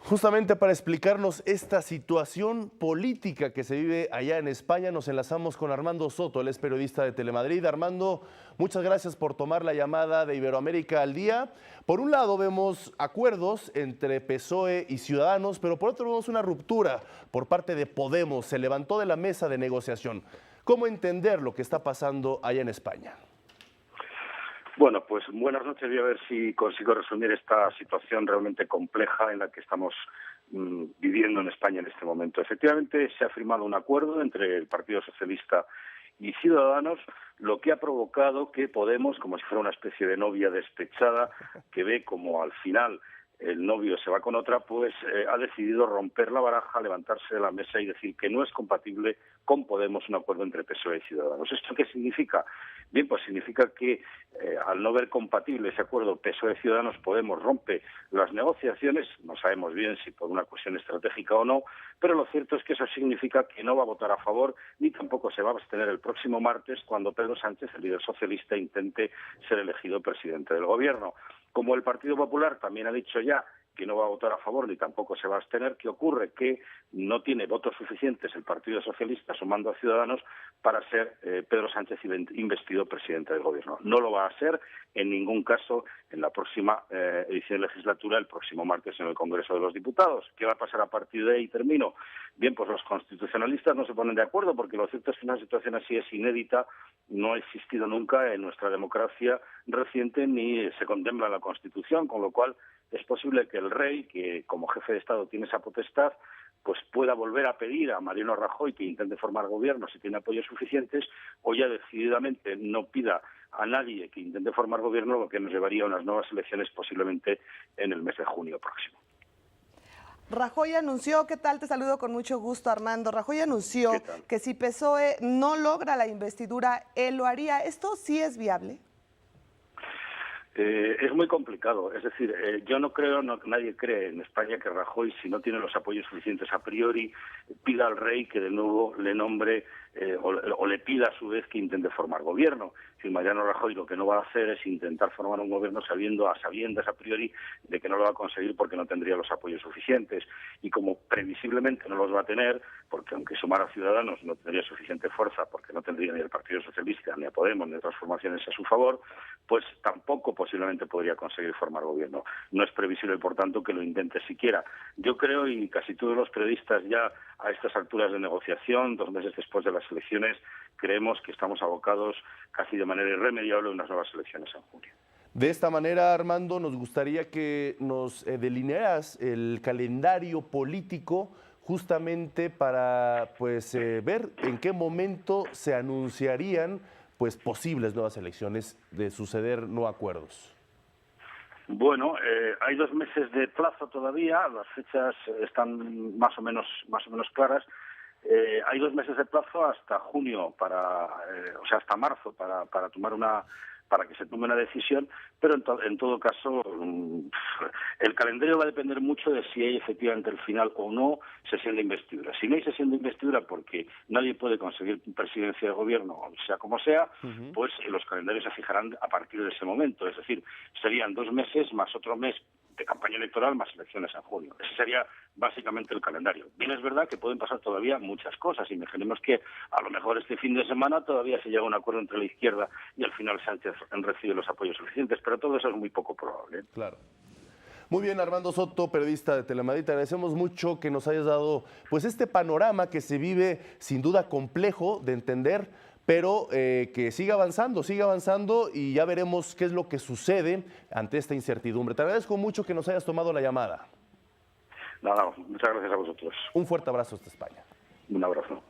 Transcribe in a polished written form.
Justamente para explicarnos esta situación política que se vive allá en España, nos enlazamos con Armando Soto, él es periodista de Telemadrid. Armando, muchas gracias por tomar la llamada de Iberoamérica al Día. Por un lado vemos acuerdos entre PSOE y Ciudadanos, pero por otro vemos una ruptura por parte de Podemos, se levantó de la mesa de negociación. ¿Cómo entender lo que está pasando allá en España? Bueno, pues buenas noches. Voy a ver si consigo resumir esta situación realmente compleja en la que estamos viviendo en España en este momento. Efectivamente, se ha firmado un acuerdo entre el Partido Socialista y Ciudadanos, lo que ha provocado que Podemos, como si fuera una especie de novia despechada, que ve como al final el novio se va con otra, pues ha decidido romper la baraja, levantarse de la mesa y decir que no es compatible con Podemos un acuerdo entre PSOE y Ciudadanos. ¿Esto qué significa? Bien, pues significa que al no ver compatible ese acuerdo PSOE-Ciudadanos, Podemos rompe las negociaciones, no sabemos bien si por una cuestión estratégica o no, pero lo cierto es que eso significa que no va a votar a favor ni tampoco se va a abstener el próximo martes cuando Pedro Sánchez, el líder socialista, intente ser elegido presidente del Gobierno. Como el Partido Popular también ha dicho ya que no va a votar a favor ni tampoco se va a abstener, ¿qué ocurre? Que no tiene votos suficientes el Partido Socialista, sumando a Ciudadanos, para ser Pedro Sánchez investido presidente del Gobierno. No lo va a ser en ningún caso en la próxima edición de legislatura, el próximo martes en el Congreso de los Diputados. ¿Qué va a pasar a partir de ahí? Termino. Bien, pues los constitucionalistas no se ponen de acuerdo porque lo cierto es que una situación así es inédita, no ha existido nunca en nuestra democracia reciente ni se contempla en la Constitución, con lo cual es posible que el rey, que como jefe de Estado tiene esa potestad, pues pueda volver a pedir a Mariano Rajoy que intente formar gobierno si tiene apoyos suficientes, o ya decididamente no pida a nadie que intente formar gobierno, lo que nos llevaría a unas nuevas elecciones posiblemente en el mes de junio próximo. Rajoy anunció, ¿qué tal? Te saludo con mucho gusto, Armando. Rajoy anunció que si PSOE no logra la investidura, él lo haría. ¿Esto sí es viable? Es muy complicado, es decir, yo no creo, nadie cree en España que Rajoy, si no tiene los apoyos suficientes a priori, pida al rey que de nuevo le nombre o le pida a su vez que intente formar gobierno. Si Mariano Rajoy lo que no va a hacer es intentar formar un gobierno sabiendas a priori de que no lo va a conseguir porque no tendría los apoyos suficientes. Y como previsiblemente no los va a tener, porque aunque sumara a Ciudadanos no tendría suficiente fuerza, porque no tendría ni el Partido Socialista, ni a Podemos, ni otras formaciones a su favor, pues tampoco posiblemente podría conseguir formar gobierno. No es previsible, por tanto, que lo intente siquiera. Yo creo, y casi todos los periodistas ya a estas alturas de negociación, 2 meses después de las elecciones, creemos que estamos abocados casi de manera irremediable a unas nuevas elecciones en junio. De esta manera, Armando, nos gustaría que nos delinearas el calendario político justamente para ver en qué momento se anunciarían posibles nuevas elecciones de suceder no acuerdos. Bueno, hay 2 meses de plazo todavía, las fechas están más o menos claras. Hay 2 meses de plazo hasta junio hasta marzo para que se tome una decisión, pero en todo caso el calendario va a depender mucho de si hay efectivamente al final o no sesión de investidura. Si no hay sesión de investidura porque nadie puede conseguir presidencia de gobierno, sea como sea, pues los calendarios se fijarán a partir de ese momento. Es decir, serían 2 meses más otro mes de campaña electoral más elecciones en junio. Ese sería básicamente el calendario. Bien, es verdad que pueden pasar todavía muchas cosas. Imaginemos que a lo mejor este fin de semana todavía se llega a un acuerdo entre la izquierda y al final Sánchez recibe los apoyos suficientes, pero todo eso es muy poco probable. Claro. Muy bien, Armando Soto, periodista de Telemadrid, te agradecemos mucho que nos hayas dado este panorama que se vive sin duda complejo de entender, pero que siga avanzando y ya veremos qué es lo que sucede ante esta incertidumbre. Te agradezco mucho que nos hayas tomado la llamada. Nada, muchas gracias a vosotros. Un fuerte abrazo hasta España. Un abrazo.